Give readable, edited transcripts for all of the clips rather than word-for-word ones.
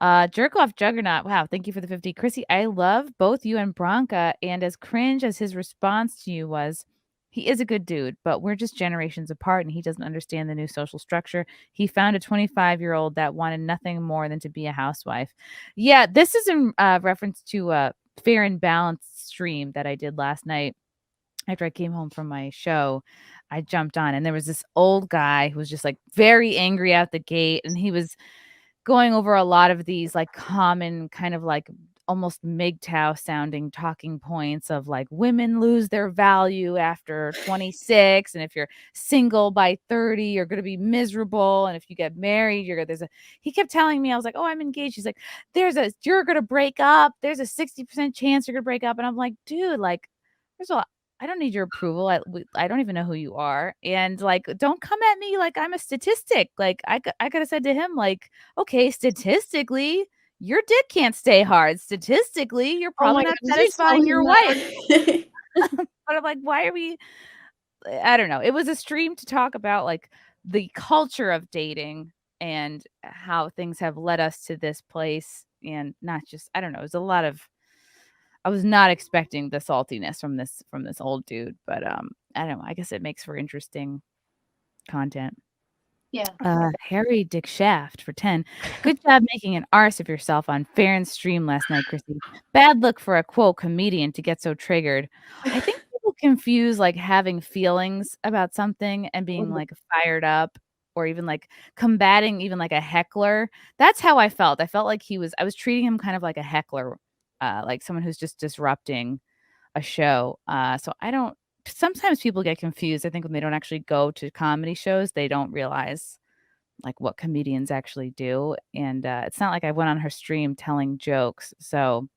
Jerk off Juggernaut. Wow, thank you for the 50. Chrissy, I love both you and Branca, and as cringe as his response to you was, he is a good dude, but we're just generations apart and he doesn't understand the new social structure. He found a 25-year-old that wanted nothing more than to be a housewife. Yeah, this is in reference to Faran Balanced stream that I did last night after I came home from my show. I jumped on and there was this old guy who was just like very angry out the gate, and he was going over a lot of these like common kind of like almost MGTOW sounding talking points of like women lose their value after 26, and if you're single by 30 you're going to be miserable, and if you get married he kept telling me, I was like, oh, I'm engaged. He's like, you're going to break up, there's a 60% chance you're going to break up, and I'm like, dude, like, first of all, I don't need your approval. I don't even know who you are. And like, don't come at me like I'm a statistic. Like I could have said to him, like, okay, statistically, your dick can't stay hard. Statistically, you're probably not satisfying your wife. But I'm like, why are we? I don't know. It was a stream to talk about like the culture of dating and how things have led us to this place, and not just, I don't know. It was a lot of, I was not expecting the saltiness from this old dude, but I don't know. I guess it makes for interesting content. Yeah. Harry Dick Shaft for 10. Good job making an arse of yourself on Farron's stream last night, Chrissy. Bad look for a quote comedian to get so triggered. I think people confuse like having feelings about something and being like fired up, or even like combating even like a heckler. That's how I felt. I felt like I was treating him kind of like a heckler, like someone who's just disrupting a show. So I don't, sometimes people get confused. I think when they don't actually go to comedy shows, they don't realize like what comedians actually do. And it's not like I went on her stream telling jokes. So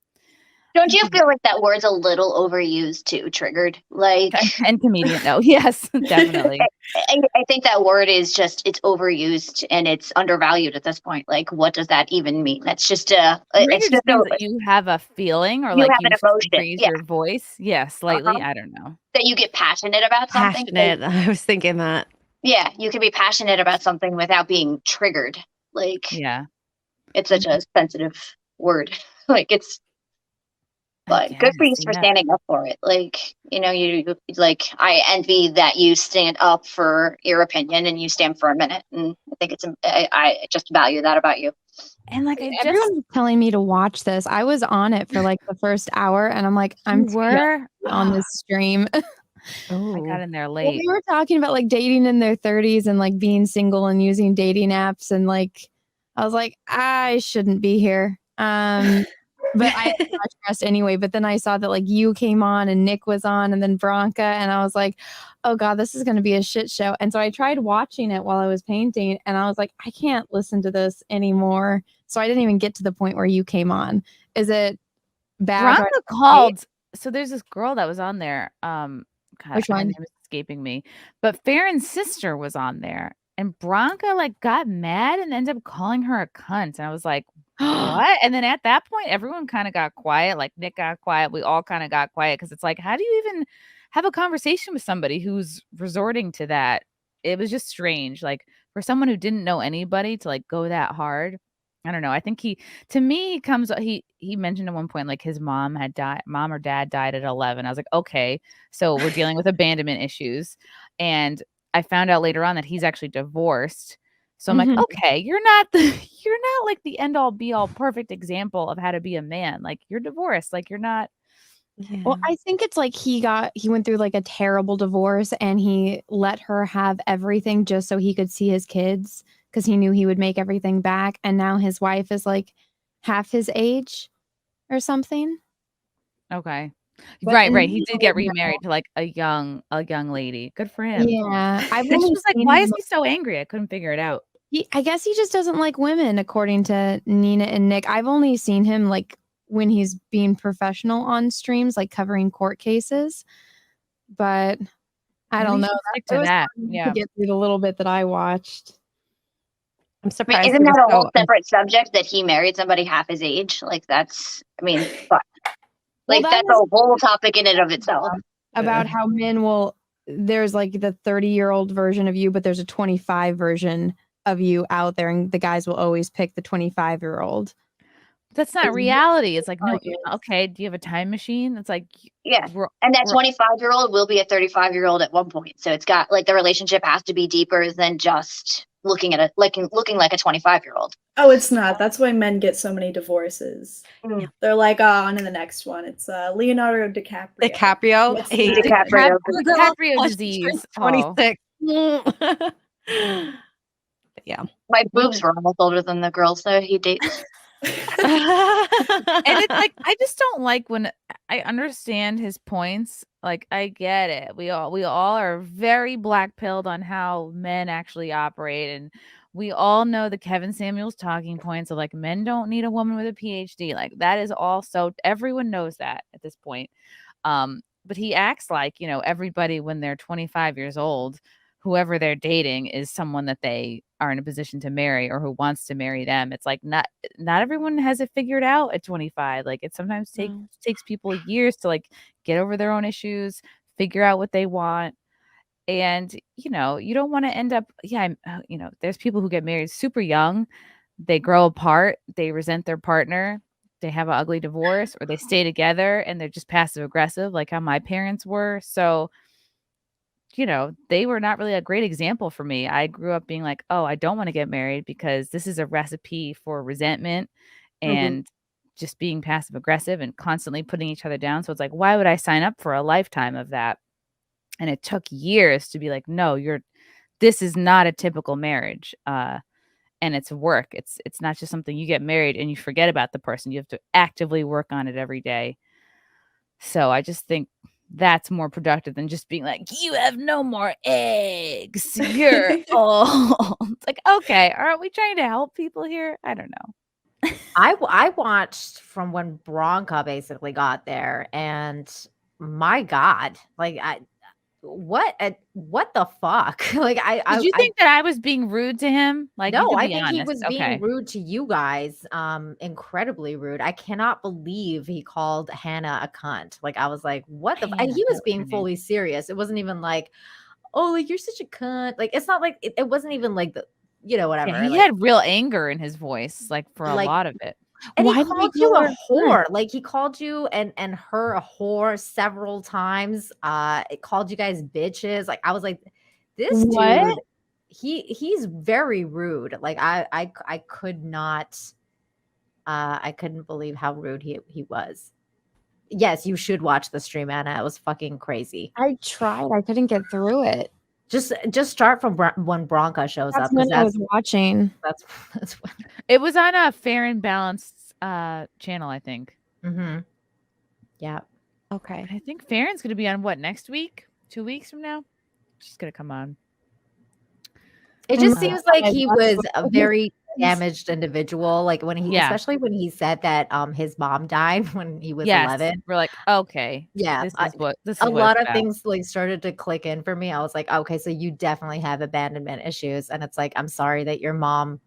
don't you feel like that word's a little overused too, triggered? Like, and comedian, no, yes, definitely. I think that word is just, it's overused and it's undervalued at this point. Like, what does that even mean? That's just it's just that you have a feeling, or you like have you an emotion, raise your voice. Yeah, slightly. I don't know. that you get passionate about something. Passionate. I was thinking that. Yeah, you can be passionate about something without being triggered. Like, yeah, it's such a sensitive word. Like, it's, but good for you for standing up for it. Like, you know, you like, I envy that you stand up for your opinion and you stand for a minute. And I think I just value that about you. And like, everyone's telling me to watch this. I was on it for like the first hour, and I'm like, I'm on this stream. I got in there late. Well, we were talking about like dating in their 30s and like being single and using dating apps, and like I was like, I shouldn't be here. But I watched the rest anyway. But then I saw that like you came on and Nick was on, and then Branca, and I was like, oh god, this is going to be a shit show. And so I tried watching it while I was painting, and I was like, I can't listen to this anymore. So I didn't even get to the point where you came on. Is it bad? Branca called. So there's this girl that was on there. God, which one? Her name is escaping me. But Farron's sister was on there, and Branca like got mad and ended up calling her a cunt. And I was like, what? And then at that point, everyone kind of got quiet. Like Nick got quiet. We all kind of got quiet, because it's like, how do you even have a conversation with somebody who's resorting to that? It was just strange. Like for someone who didn't know anybody to like go that hard. I don't know. I think he mentioned at one point like his mom or dad died at 11. I was like, okay, so we're dealing with abandonment issues. And I found out later on that he's actually divorced. So I'm like, okay, you're not like the end all be all perfect example of how to be a man. Like you're divorced. Like you're not. Yeah. Well, I think it's like he went through like a terrible divorce, and he let her have everything just so he could see his kids, because he knew he would make everything back. And now his wife is like half his age or something. Okay. But right. He did get remarried to like a young lady. Good for him. Yeah. I was like, why is he so angry? I couldn't figure it out. I guess he just doesn't like women, according to Nina and Nick. I've only seen him like when he's being professional on streams, like covering court cases. But I don't know. Stick to that. To get through the little bit that I watched. I'm surprised. Isn't that a whole separate subject that he married somebody half his age? Like that's, I mean, like that's a whole topic in and of itself. About how men there's like the 30-year-old version of you, but there's a 25 version of you out there, and the guys will always pick the 25-year-old. That's not It's reality. It's like, no, gorgeous. okay, do you have a time machine? It's like, Yeah. we're, And that we're 25-year-old will be a 35-year-old at one point. So it's got like the relationship has to be deeper than just looking at looking like a 25-year-old. Oh, it's not. That's why men get so many divorces. Mm. They're like, oh, on to the next one. It's Leonardo DiCaprio. DiCaprio. What's He- that? DiCaprio. DiCaprio Oh, disease. Oh. 26. Yeah. My boobs were almost older than the girls that he dates. And it's like, I just don't like when I understand his points. Like, I get it. We all are very black pilled on how men actually operate, and we all know the Kevin Samuels talking points of like, men don't need a woman with a PhD. Like, that is all, so everyone knows that at this point. But he acts like, everybody when they're 25 years old, whoever they're dating is someone that they are in a position to marry or who wants to marry them. It's like not everyone has it figured out at 25. Like, it sometimes takes people years to like get over their own issues, figure out what they want. And, you don't want to end up, there's people who get married super young, they grow apart, they resent their partner, they have an ugly divorce, or they stay together and they're just passive aggressive, like how my parents were. So, they were not really a great example for me. I grew up being like, oh, I don't want to get married because this is a recipe for resentment and just being passive aggressive and constantly putting each other down. So it's like, why would I sign up for a lifetime of that? And it took years to be like, no, this is not a typical marriage. And it's work. It's not just something you get married and you forget about the person. You have to actively work on it every day. So I just think that's more productive than just being like, you have no more eggs. You're old. It's like, okay, aren't we trying to help people here? I don't know. I watched from when Branca basically got there, and my God, like what the fuck? Like Did you think that I was being rude to him? Like, you no, can I be think he honest. was Okay. being rude to you guys. Incredibly rude. I cannot believe he called Hannah a cunt. Like, I was like, what the? And he was being fully serious. It wasn't even like, oh, like you're such a cunt. Like, it's not like it wasn't even like the, whatever. Yeah, he like, had real anger in his voice, like for a lot of it. And Why he did called he you call a her whore. Like, he called you and her a whore several times. It called you guys bitches. Like, I was like, this What? dude, he's very rude. Like, I could not, I couldn't believe how rude he was. Yes, you should watch the stream, Anna. It was fucking crazy. I tried. I couldn't get through it. Just start from when Branca shows That's up. 'Cause when I was watching. That's when. It was on a Faran Balanced channel, I think. Mm-hmm. Yeah. Okay. I think Farron's going to be on what, next week? 2 weeks from now? She's going to come on. It just Mm. seems like I he love was it. a very damaged individual. Like, when he, Yeah. especially when he said that his mom died when he was Yes. 11. We're like, okay. Yeah, This is what a it's lot of about. things like started to click in for me. I was like, okay, so you definitely have abandonment issues, and it's like, I'm sorry that your mom,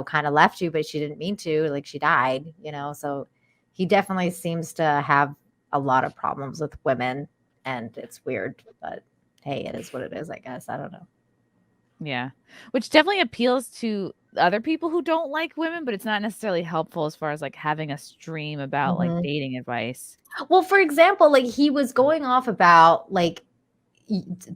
kind of left you, but she didn't mean to. Like, she died, So he definitely seems to have a lot of problems with women, and it's weird, but hey, it is what it is, I guess. I don't know. Yeah. Which definitely appeals to other people who don't like women, but it's not necessarily helpful as far as like having a stream about like dating advice. Well, for example, like, he was going off about like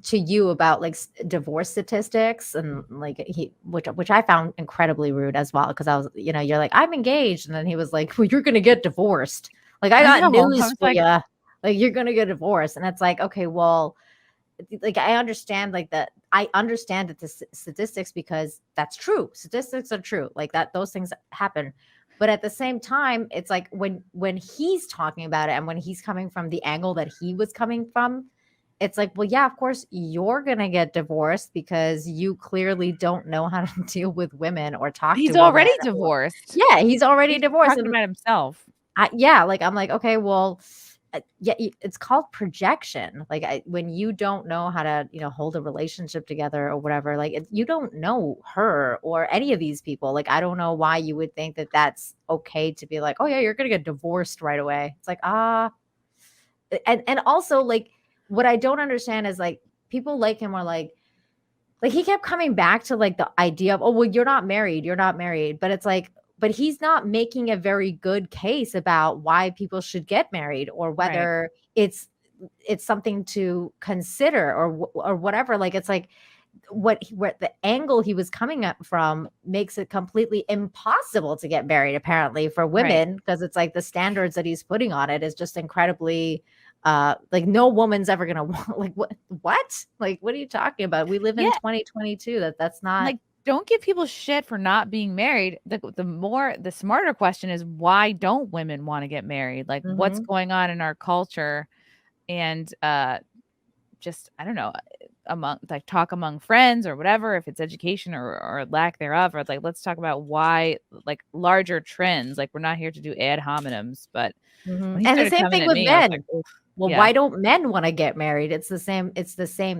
to you about like divorce statistics, and like which I found incredibly rude as well, because I was, you're like, I'm engaged, and then he was like, well, you're gonna get divorced. Like, I got news for you. Like, you're gonna get divorced, and it's like, okay, well, like, I understand that the statistics, because that's true. Statistics are true. Like, that those things happen. But at the same time, it's like when he's talking about it and when he's coming from the angle that he was coming from, it's like, well, yeah, of course you're going to get divorced because you clearly don't know how to deal with women or talk to women. He's already divorced. Yeah, he's already divorced. Talking about himself. Like, I'm like, okay, well, yeah, it's called projection. Like, when you don't know how to, hold a relationship together or whatever, like, you don't know her or any of these people. Like, I don't know why you would think that that's okay to be like, oh yeah, you're going to get divorced right away. It's like, and also, like, what I don't understand is, like, people like him are like, like he kept coming back to like the idea of, oh, well, you're not married. But it's like, but he's not making a very good case about why people should get married or whether it's something to consider or whatever. Like, it's like what the angle he was coming up from makes it completely impossible to get married, apparently, for women, because it's like the standards that he's putting on it is just incredibly like no woman's ever gonna want, like what like what are you talking about? We live in 2022. That's not like, don't give people shit for not being married. The smarter question is, why don't women want to get married? Like, what's going on in our culture? And just, I don't know, talk among friends or whatever, if it's education or lack thereof, or like, let's talk about why, like, larger trends. Like, we're not here to do ad hominems, but and the same thing with men. Well, why don't men want to get married? It's the same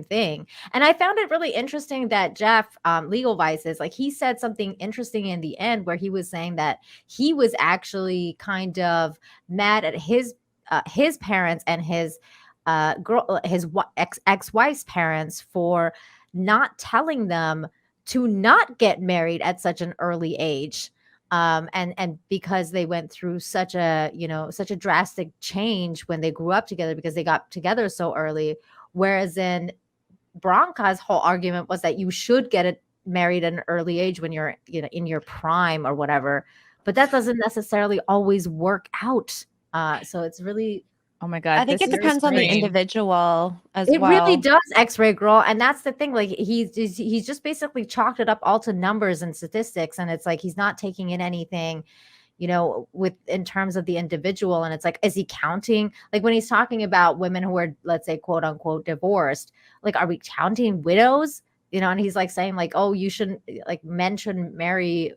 thing. And I found it really interesting that Jeff, Legal Vices, like he said something interesting in the end where he was saying that he was actually kind of mad at his parents and his ex-wife's parents for not telling them to not get married at such an early age. And because they went through such a drastic change when they grew up together because they got together so early. Whereas in Branca's whole argument was that you should get married at an early age when you're, in your prime or whatever, but that doesn't necessarily always work out. So it's really, oh my God. I think it depends on the individual as well. It really does, X-Ray Girl. And that's the thing. Like he's just basically chalked it up all to numbers and statistics. And it's like, he's not taking in anything, in terms of the individual. And it's like, is he counting? Like when he's talking about women who are, let's say, quote unquote, divorced, like, are we counting widows? And he's like saying like, oh, you shouldn't, like men shouldn't marry,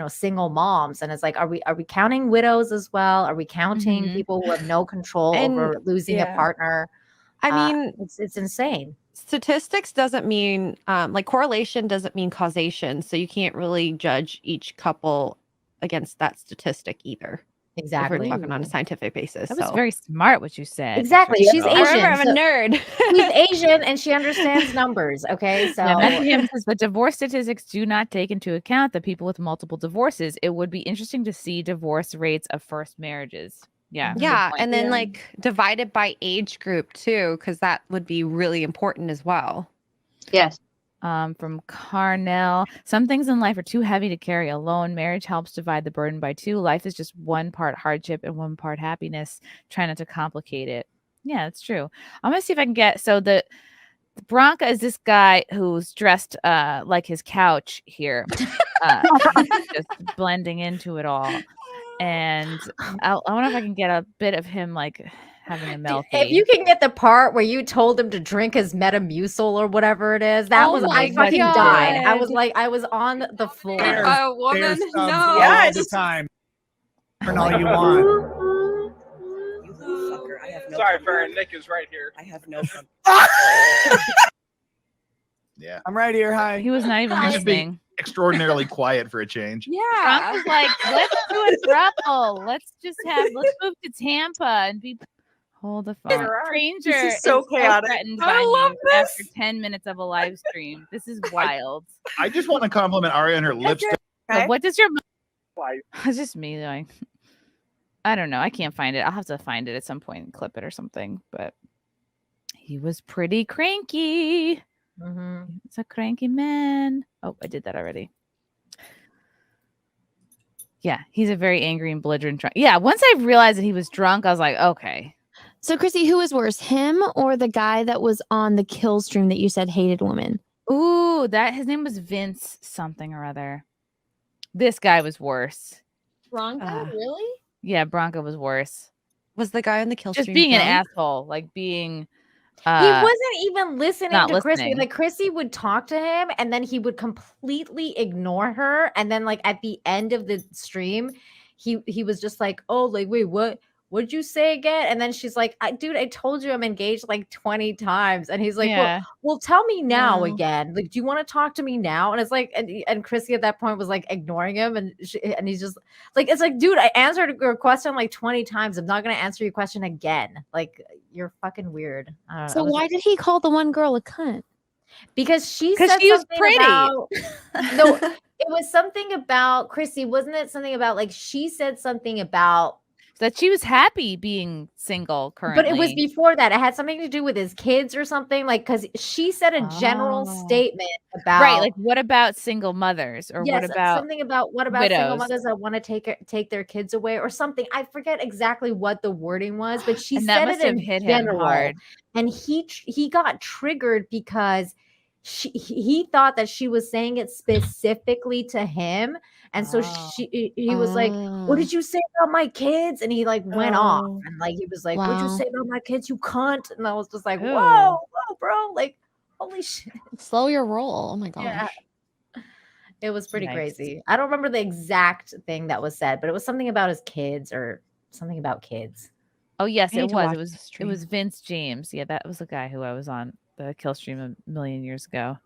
single moms. And it's like, are we counting widows as well? Are we counting people who have no control over losing a partner? I mean, it's insane. Statistics doesn't mean like correlation doesn't mean causation. So you can't really judge each couple against that statistic either. Exactly. If we're talking on a scientific basis. That was very smart what you said. Exactly. She's Asian. Remember, I'm a nerd. She's Asian and she understands numbers. Okay. So says, but divorce statistics do not take into account the people with multiple divorces. It would be interesting to see divorce rates of first marriages. Yeah. Yeah. And then like divided by age group too, because that would be really important as well. Yes. From Carnell, some things in life are too heavy to carry alone. Marriage helps divide the burden by two. Life is just one part hardship and one part happiness. Try not to complicate it. Yeah, that's true. I'm gonna see if I can get the Branca is this guy who's dressed like his couch here, just blending into it all. And I wonder if I can get a bit of him like having a meltdown. If you can get the part where you told him to drink his Metamucil or whatever it is, that was I fucking died. I was like, I was on the floor. A woman, no. All the time. Turn all you want. You little fucker. I have no. Sorry, Faran. Nick is right here. I have no. Yeah, I'm right here. Hi. He was not even listening. Extraordinarily quiet for a change. Yeah, I was like, let's do a throuple. Let's move to Tampa and be. Hold the phone. Stranger this is so chaotic. Threatened by you after 10 minutes of a live stream. This is wild. I just want to compliment Aria on her lipstick. Okay. What does your it's just me like I don't know. I can't find it. I'll have to find it at some point and clip it or something. But he was pretty cranky. It's a cranky man. Oh, I did that already. Yeah, he's a very angry and belligerent drunk. Yeah, once I realized that he was drunk, I was like, okay. So, Chrissy, who was worse, him or the guy that was on the kill stream that you said hated women? Ooh, his name was Vince something or other. This guy was worse. Branca, really? Yeah, Branca was worse. Was the guy on the kill stream just being drunk? an asshole, like being. He wasn't even listening to Chrissy. Listening. Like Chrissy would talk to him, and then he would completely ignore her. And then, like at the end of the stream, he was just like, "Oh, like wait, what? What'd you say again?" And then she's like, dude, I told you I'm engaged like 20 times. And he's like, well, tell me now again. Like, do you want to talk to me now? And it's like, and Chrissy at that point was like ignoring him. And he's just like, it's like, dude, I answered your question like 20 times. I'm not going to answer your question again. Like, you're fucking weird. So why did he call the one girl a cunt? Because she 'Cause said she was something pretty. about no, it was something about Chrissy, wasn't it something about like she said something about That she was happy being single currently. but it was before that. It had something to do with his kids or something, like because she said a general Oh. statement about Right, like, what about single mothers? Or what yes, about something about what about single widows? mothers that want to take their kids away or something. I forget exactly what the wording was, but she And that said must it have in hit him general, hard. and he got triggered because he thought that she was saying it specifically to him, and so Oh. he was like, "What did you say about my kids?" And he like went off, Oh. and like he was like, "What'd you Wow. say about my kids, you cunt?" And I was just like, Ew. "Whoa, bro, like holy shit." Slow your roll. Oh my Yeah. gosh. It was pretty Yikes. crazy. I don't remember the exact thing that was said, but it was something about his kids or something about kids. Oh, yes, I need it to was. watch the It was stream. Vince James. Yeah, that was the guy who I was on the kill stream a million years ago.